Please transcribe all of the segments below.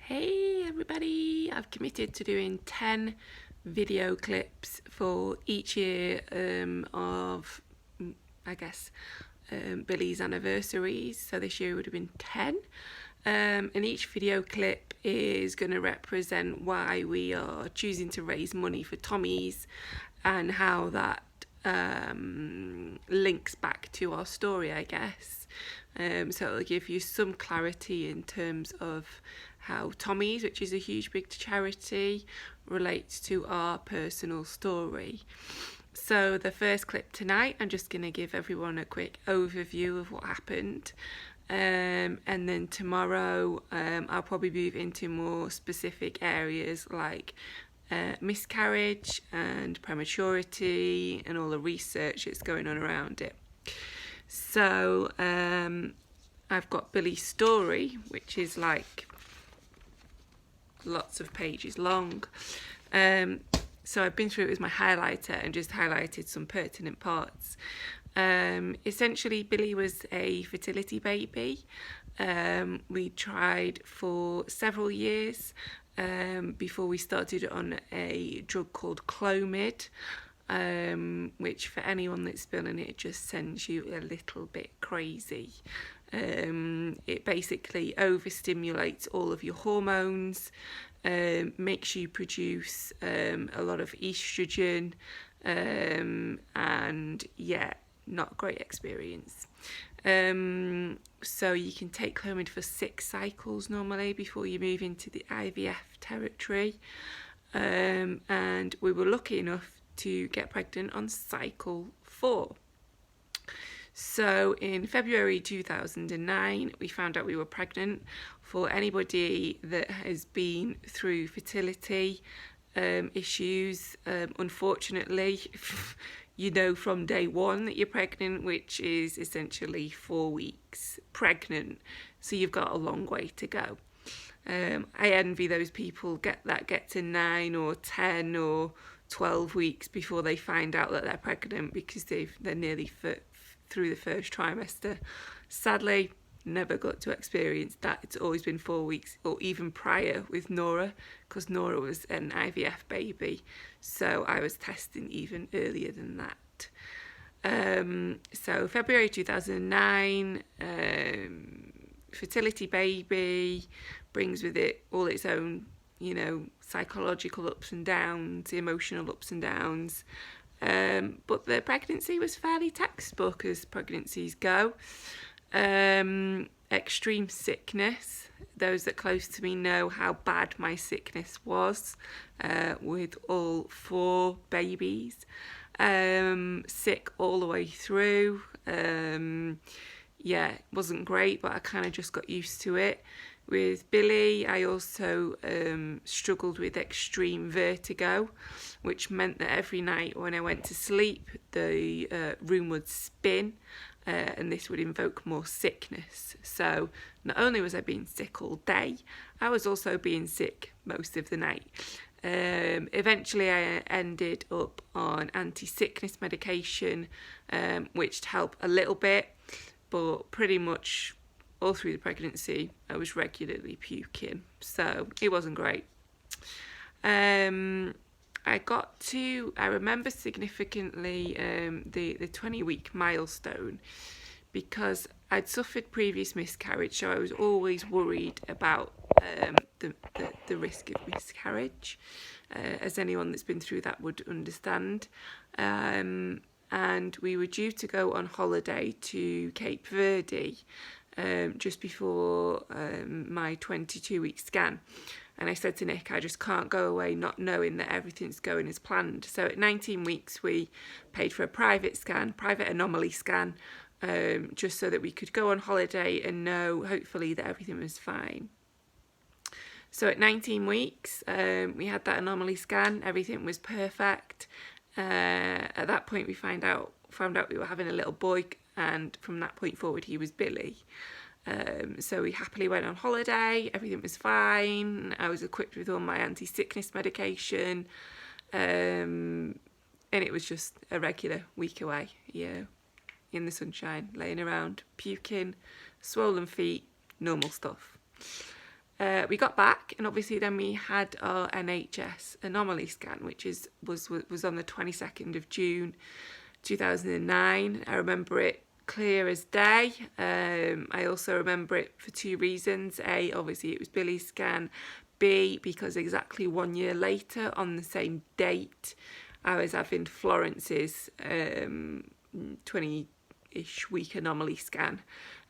Hey everybody, I've committed to doing 10 video clips for each year of, I guess, Billy's anniversaries. So this year would have been 10. And each video clip is going to represent why we are choosing to raise money for Tommy's and how that links back to our story, I guess. So it'll give you some clarity in terms of how Tommy's, which is a huge big charity, relates to our personal story. So the first clip tonight, I'm just going to give everyone a quick overview of what happened. And then tomorrow I'll probably move into more specific areas like miscarriage and prematurity and all the research that's going on around it. So I've got Billy's story, which is like lots of pages long. So I've been through it with my highlighter and just highlighted some pertinent parts. Essentially, Billy was a fertility baby. We tried for several years before we started on a drug called Clomid, which for anyone that's been on it just sends you a little bit crazy. It basically overstimulates all of your hormones, makes you produce a lot of estrogen, and yeah, not a great experience. So you can take Clomid for 6 cycles normally before you move into the IVF territory, and we were lucky enough to get pregnant on cycle 4. So in February 2009, we found out we were pregnant. For anybody that has been through fertility issues, unfortunately, you know from day one that you're pregnant, which is essentially 4 weeks pregnant. So you've got a long way to go. I envy those people get to 9 or 10 or 12 weeks before they find out that they're pregnant, because they're nearly through the first trimester. Sadly, never got to experience that. It's always been 4 weeks, or even prior with Nora, because Nora was an IVF baby, so I was testing even earlier than that. So February 2009, fertility baby brings with it all its own, psychological ups and downs, emotional ups and downs. But the pregnancy was fairly textbook as pregnancies go. Extreme sickness. Those that close to me know how bad my sickness was, with all 4 babies. Sick all the way through. Yeah, it wasn't great, but I kind of just got used to it. With Billy, I also struggled with extreme vertigo, which meant that every night when I went to sleep, the room would spin, and this would invoke more sickness. So not only was I being sick all day, I was also being sick most of the night. Eventually I ended up on anti-sickness medication, which helped a little bit, but pretty much all through the pregnancy I was regularly puking, so it wasn't great. I remember significantly the 20-week milestone, because I'd suffered previous miscarriage, so I was always worried about the risk of miscarriage, as anyone that's been through that would understand. And we were due to go on holiday to Cape Verde just before my 22-week scan. And I said to Nick, I just can't go away not knowing that everything's going as planned. So at 19 weeks, we paid for a private anomaly scan, just so that we could go on holiday and know, hopefully, that everything was fine. So at 19 weeks, we had that anomaly scan. Everything was perfect. At that point, we found out we were having a little boy, and from that point forward, he was Billy. So we happily went on holiday. Everything was fine. I was equipped with all my anti-sickness medication, and it was just a regular week away, in the sunshine, laying around, puking, swollen feet, normal stuff. we got back, and obviously then we had our NHS anomaly scan, which was on the 22nd of June 2009. I remember it clear as day. I also remember it for two reasons. A, obviously it was Billy's scan. B, because exactly 1 year later, on the same date, I was having Florence's 20-ish week anomaly scan.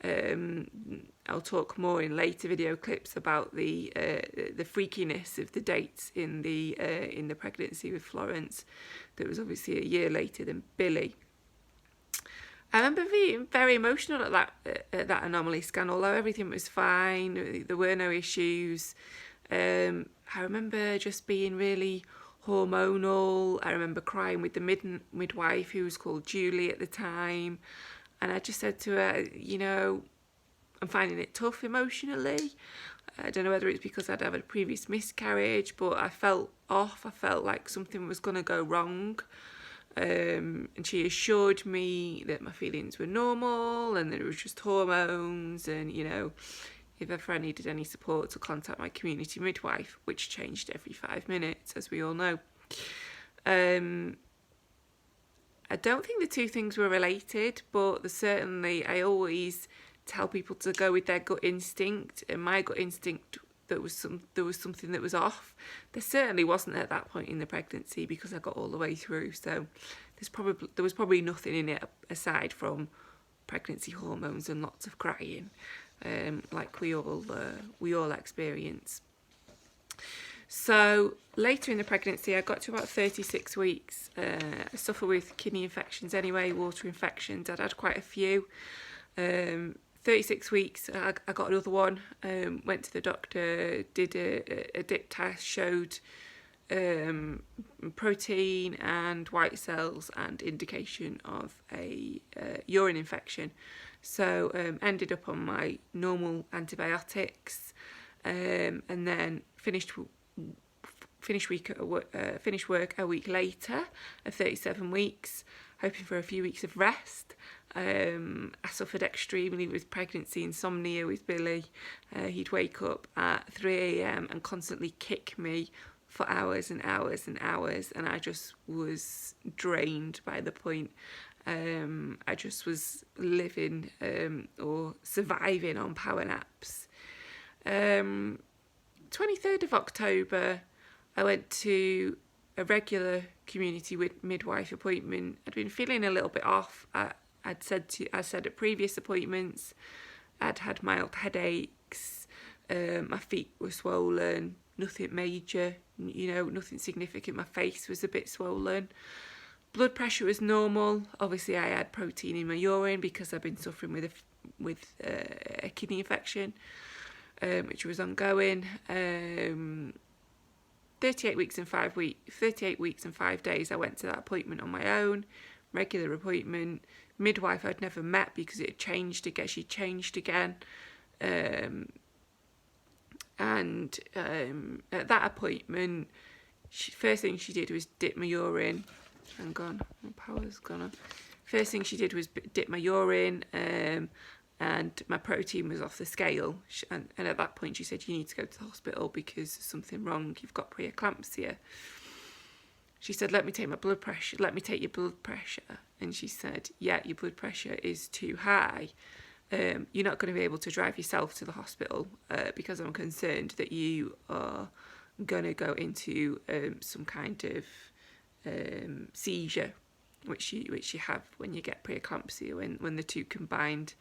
I'll talk more in later video clips about the freakiness of the dates in the pregnancy with Florence. That was obviously a year later than Billy. I remember being very emotional at that anomaly scan, although everything was fine. There were no issues. I remember just being really hormonal. I remember crying with the midwife, who was called Julie at the time. And I just said to her, you know, I'm finding it tough emotionally. I don't know whether it's because I'd had a previous miscarriage, but I felt off. I felt like something was going to go wrong. And she assured me that my feelings were normal and that it was just hormones, and, you know, if ever I needed any support, to contact my community midwife, which changed every 5 minutes, as we all know. I don't think the two things were related, but certainly I always tell people to go with their gut instinct, and my gut instinct, there was something that was off. There certainly wasn't at that point in the pregnancy, because I got all the way through, so there was probably nothing in it aside from pregnancy hormones and lots of crying, like we all experience. So later in the pregnancy, I got to about 36 weeks. I suffer with kidney infections anyway, water infections. I'd had quite a few. 36 weeks, I got another one. Went to the doctor, did a dip test, showed protein and white cells and indication of a urine infection. So ended up on my normal antibiotics, and then finished work a week later at 37 weeks, hoping for a few weeks of rest. I suffered extremely with pregnancy insomnia with Billy. He'd wake up at 3 a.m. and constantly kick me for hours and hours and hours, and I just was drained by the point. I just was living or surviving on power naps. 23rd of October, I went to a regular community midwife appointment. I'd been feeling a little bit off. I said at previous appointments, I'd had mild headaches, my feet were swollen, nothing major, you know, nothing significant. My face was a bit swollen. Blood pressure was normal. Obviously, I had protein in my urine because I've been suffering with a kidney infection, which was ongoing. 38 weeks and 5 days, I went to that appointment on my own, regular appointment. Midwife I'd never met because it had changed again. She changed again. And at that appointment, first thing she did was dip my urine. Hang on, my power's gone on. First thing she did was dip my urine, and my protein was off the scale. And at that point she said, you need to go to the hospital because there's something wrong, you've got preeclampsia. She said, let me take your blood pressure. And she said, yeah, your blood pressure is too high. You're not going to be able to drive yourself to the hospital because I'm concerned that you are going to go into some kind of seizure, which you have when you get preeclampsia, when the two combined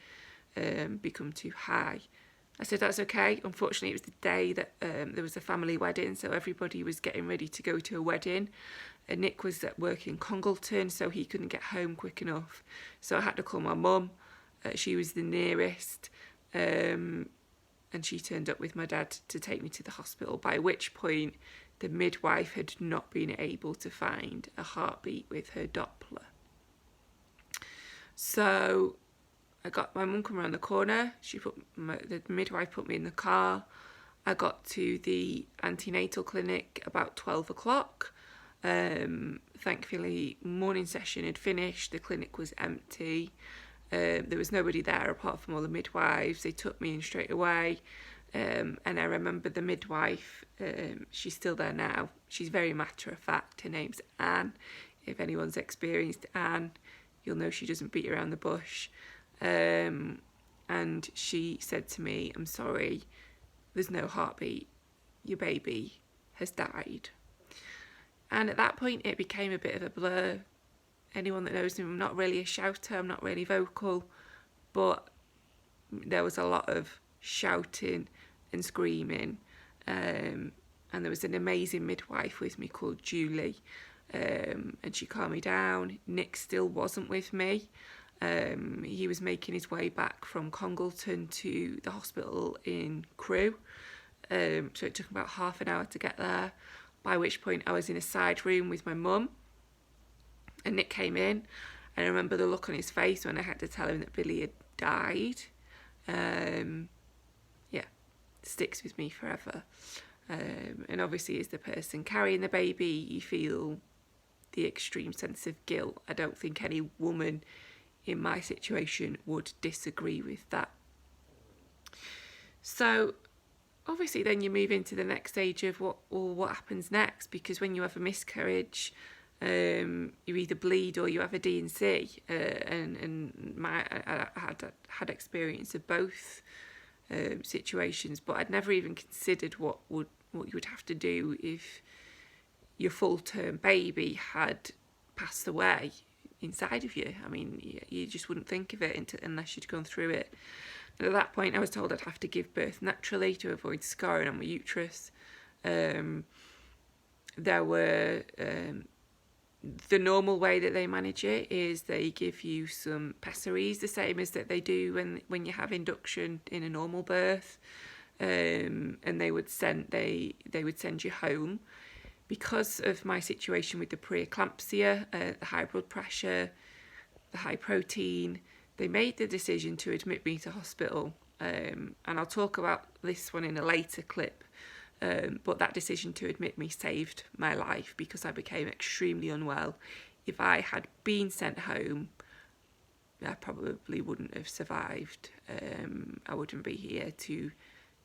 become too high. I said, that's okay. Unfortunately, it was the day that there was a family wedding, so everybody was getting ready to go to a wedding. And Nick was at work in Congleton, so he couldn't get home quick enough. So I had to call my mum. She was the nearest, and she turned up with my dad to take me to the hospital, by which point the midwife had not been able to find a heartbeat with her Doppler. So I got my mum come around the corner. The midwife put me in the car. I got to the antenatal clinic about 12 o'clock. Thankfully, morning session had finished. The clinic was empty. There was nobody there apart from all the midwives. They took me in straight away. And I remember the midwife, she's still there now. She's very matter of fact. Her name's Anne. If anyone's experienced Anne, you'll know she doesn't beat around the bush. And she said to me, "I'm sorry, there's no heartbeat. Your baby has died." And at that point, it became a bit of a blur. Anyone that knows me, I'm not really a shouter, I'm not really vocal, but there was a lot of shouting and screaming. And there was an amazing midwife with me called Julie, and she calmed me down. Nick still wasn't with me. He was making his way back from Congleton to the hospital in Crewe. So it took about half an hour to get there, by which point I was in a side room with my mum, and Nick came in, and I remember the look on his face when I had to tell him that Billy had died. Yeah, sticks with me forever. And obviously, as the person carrying the baby, you feel the extreme sense of guilt. I don't think any woman in my situation would disagree with that. So obviously then you move into the next stage of what happens next, because when you have a miscarriage, you either bleed or you have a D&C, and I had experience of both situations, but I'd never even considered what you would have to do if your full-term baby had passed away inside of you. I mean, you just wouldn't think of it unless you'd gone through it. And at that point, I was told I'd have to give birth naturally to avoid scarring on my uterus. There were the normal way that they manage it is they give you some pessaries, the same as that they do when you have induction in a normal birth, and they would send you home. Because of my situation with the preeclampsia, the high blood pressure, the high protein, they made the decision to admit me to hospital, and I'll talk about this one in a later clip, but that decision to admit me saved my life, because I became extremely unwell. If I had been sent home, I probably wouldn't have survived. I wouldn't be here to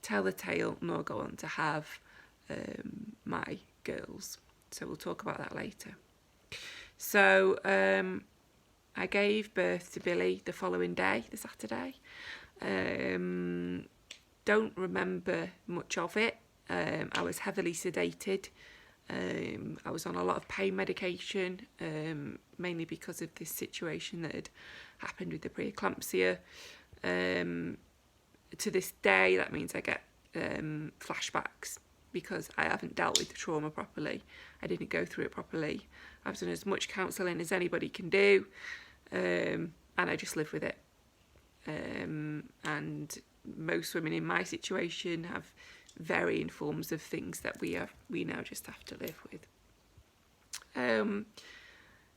tell the tale, nor go on to have my girls. So we'll talk about that later. So I gave birth to Billy the following day, the Saturday. Don't remember much of it. I was heavily sedated. I was on a lot of pain medication, mainly because of this situation that had happened with the preeclampsia. To this day, that means I get flashbacks, because I haven't dealt with the trauma properly. I didn't go through it properly. I've done as much counselling as anybody can do, and I just live with it. And most women in my situation have varying forms of things that we now just have to live with.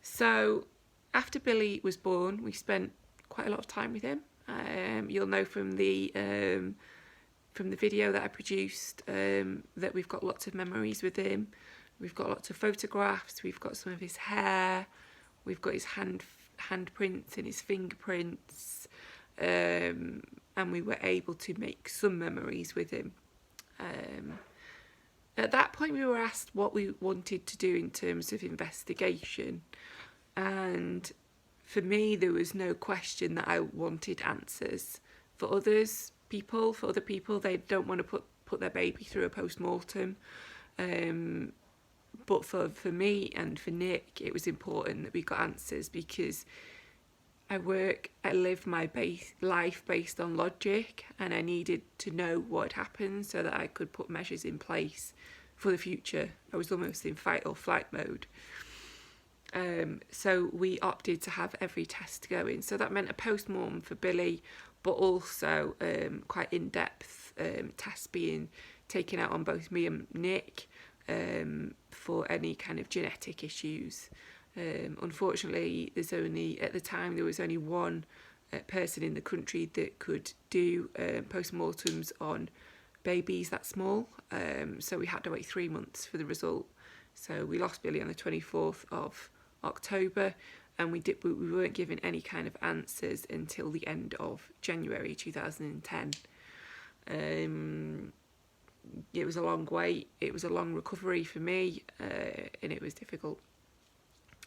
So after Billy was born, we spent quite a lot of time with him. You'll know from the video that I produced that we've got lots of memories with him. We've got lots of photographs, we've got some of his hair, we've got his handprints and his fingerprints, and we were able to make some memories with him. At that point, we were asked what we wanted to do in terms of investigation, and for me, there was no question that I wanted answers. For other people, they don't want to put their baby through a post-mortem. But for me and for Nick, it was important that we got answers, because I live my life based on logic, and I needed to know what had happened so that I could put measures in place for the future. I was almost in fight or flight mode. So we opted to have every test going. So that meant a post-mortem for Billy, but also quite in-depth tests being taken out on both me and Nick for any kind of genetic issues. Unfortunately, at the time there was only one person in the country that could do post-mortems on babies that small, so we had to wait 3 months for the result. So we lost Billy on the 24th of October, and we weren't given any kind of answers until the end of January 2010. it was a long wait, it was a long recovery for me, and it was difficult,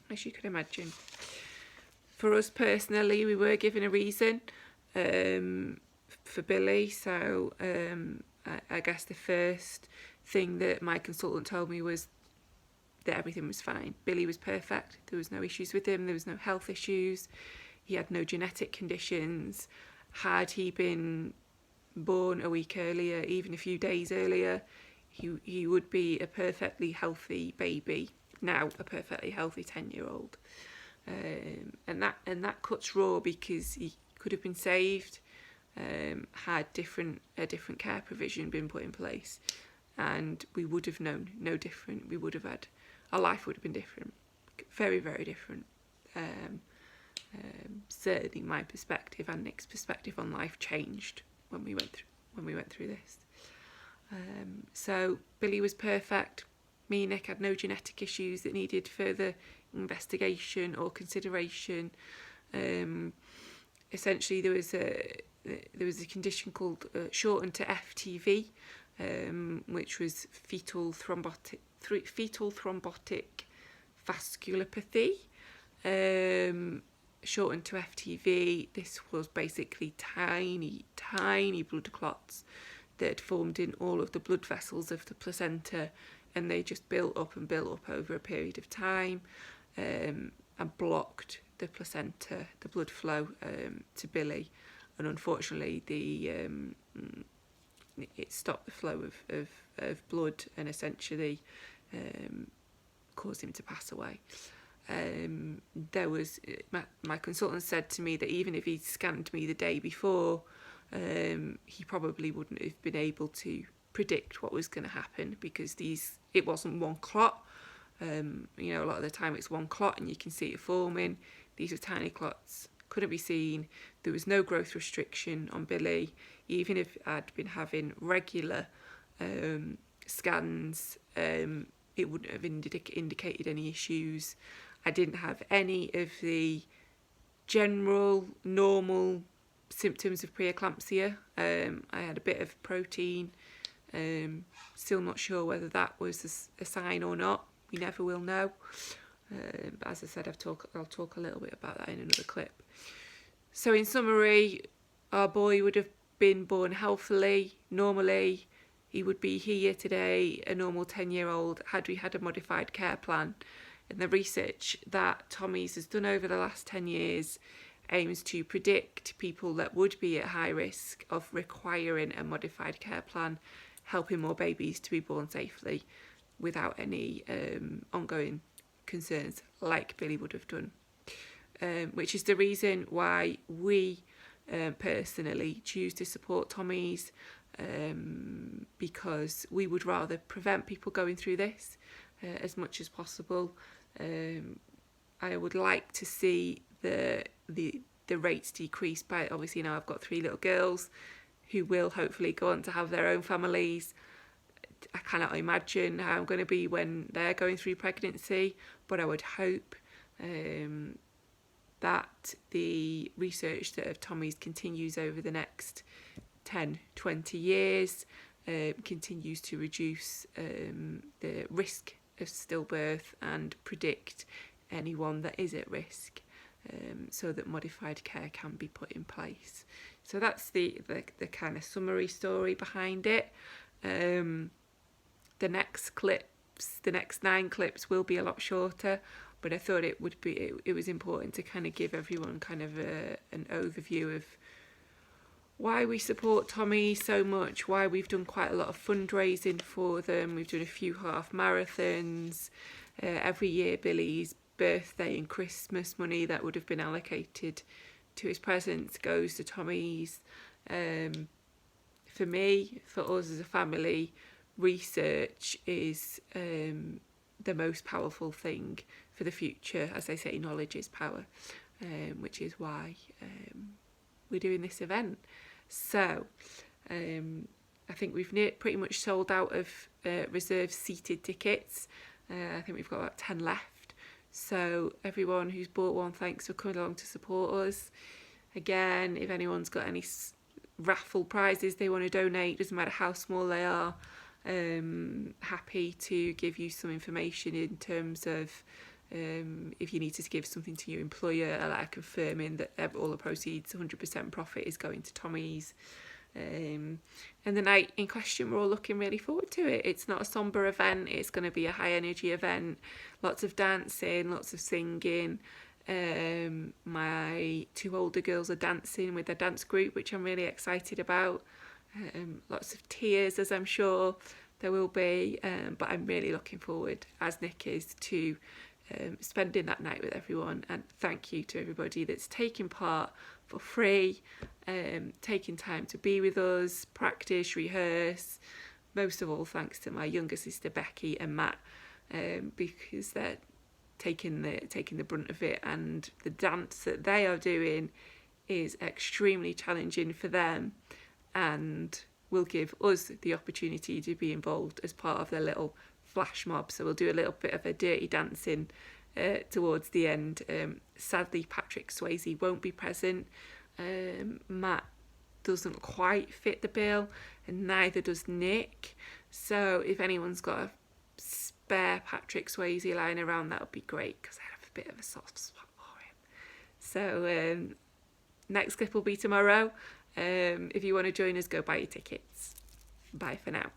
as you can imagine. For us personally, we were given a reason for Billy, so I guess the first thing that my consultant told me was that everything was fine. Billy was perfect, there was no issues with him, there was no health issues, he had no genetic conditions. Had he been born a week earlier, even a few days earlier, he would be a perfectly healthy baby, now a perfectly healthy 10-year-old. And that cuts raw, because he could have been saved, had a different care provision been put in place, and we would have known no different. We would have had, our life would have been different, very, very different. Certainly my perspective and Nick's perspective on life changed when we went through this. So Billy was perfect. Me and Nick had no genetic issues that needed further investigation or consideration. Essentially, there was a condition called shortened to FTV, which was fetal thrombotic vasculopathy. Shortened to FTV. This was basically tiny blood clots that formed in all of the blood vessels of the placenta, and they just built up over a period of time, and blocked the placenta, the blood flow to Billy, and unfortunately it stopped the flow of blood and essentially caused him to pass away. There was my consultant said to me that even if he'd scanned me the day before, he probably wouldn't have been able to predict what was going to happen, because it wasn't one clot. A lot of the time it's one clot and you can see it forming. These were tiny clots, couldn't be seen. There was no growth restriction on Billy. Even if I'd been having regular scans, it wouldn't have indicated any issues. I didn't have any of the general normal symptoms of preeclampsia. I had a bit of protein. Still not sure whether that was a sign or not. We never will know. But as I said, I'll talk a little bit about that in another clip. So in summary, our boy would have been born healthily, normally. He would be here today, a normal 10-year-old, had we had a modified care plan. And the research that Tommy's has done over the last 10 years aims to predict people that would be at high risk of requiring a modified care plan, helping more babies to be born safely without any ongoing concerns like Billy would have done. Which is the reason why we personally choose to support Tommy's, because we would rather prevent people going through this as much as possible. I would like to see the rates decrease by, obviously now I've got 3 little girls who will hopefully go on to have their own families. I cannot imagine how I'm going to be when they're going through pregnancy, but I would hope that the research that of Tommy's continues over the next 10, 20 years, continues to reduce the risk of stillbirth and predict anyone that is at risk, so that modified care can be put in place. So that's the kind of summary story behind it. The next 9 clips will be a lot shorter, but I thought it was important to kind of give everyone kind of an overview of why we support Tommy so much, why we've done quite a lot of fundraising for them. We've done a few half marathons. Every year Billy's birthday and Christmas money that would have been allocated to his presents goes to Tommy's. For me, for us as a family, research is the most powerful thing for the future. As they say, knowledge is power, which is why we're doing this event. So I think we've pretty much sold out of reserved seated tickets. I think we've got about 10 left. So everyone who's bought one, thanks for coming along to support us. Again, if anyone's got any raffle prizes they want to donate, doesn't matter how small they are, happy to give you some information in terms of if you need to give something to your employer, like confirming that all the proceeds, 100% profit, is going to Tommy's. And the night in question, we're all looking really forward to it. It's not a somber event, it's going to be a high energy event, lots of dancing, lots of singing. My 2 older girls are dancing with their dance group, which I'm really excited about. Lots of tears, as I'm sure there will be, but I'm really looking forward, as Nick is, to spending that night with everyone. And thank you to everybody that's taking part for free, taking time to be with us, practice, rehearse. Most of all, thanks to my younger sister Becky and Matt, because they're taking the brunt of it, and the dance that they are doing is extremely challenging for them, and will give us the opportunity to be involved as part of their little flash mob. So we'll do a little bit of a dirty dancing towards the end. Sadly, Patrick Swayze won't be present. Matt doesn't quite fit the bill, and neither does Nick. So if anyone's got a spare Patrick Swayze lying around, that would be great, because I have a bit of a soft spot for him. So next clip will be tomorrow. If you want to join us, go buy your tickets. Bye for now.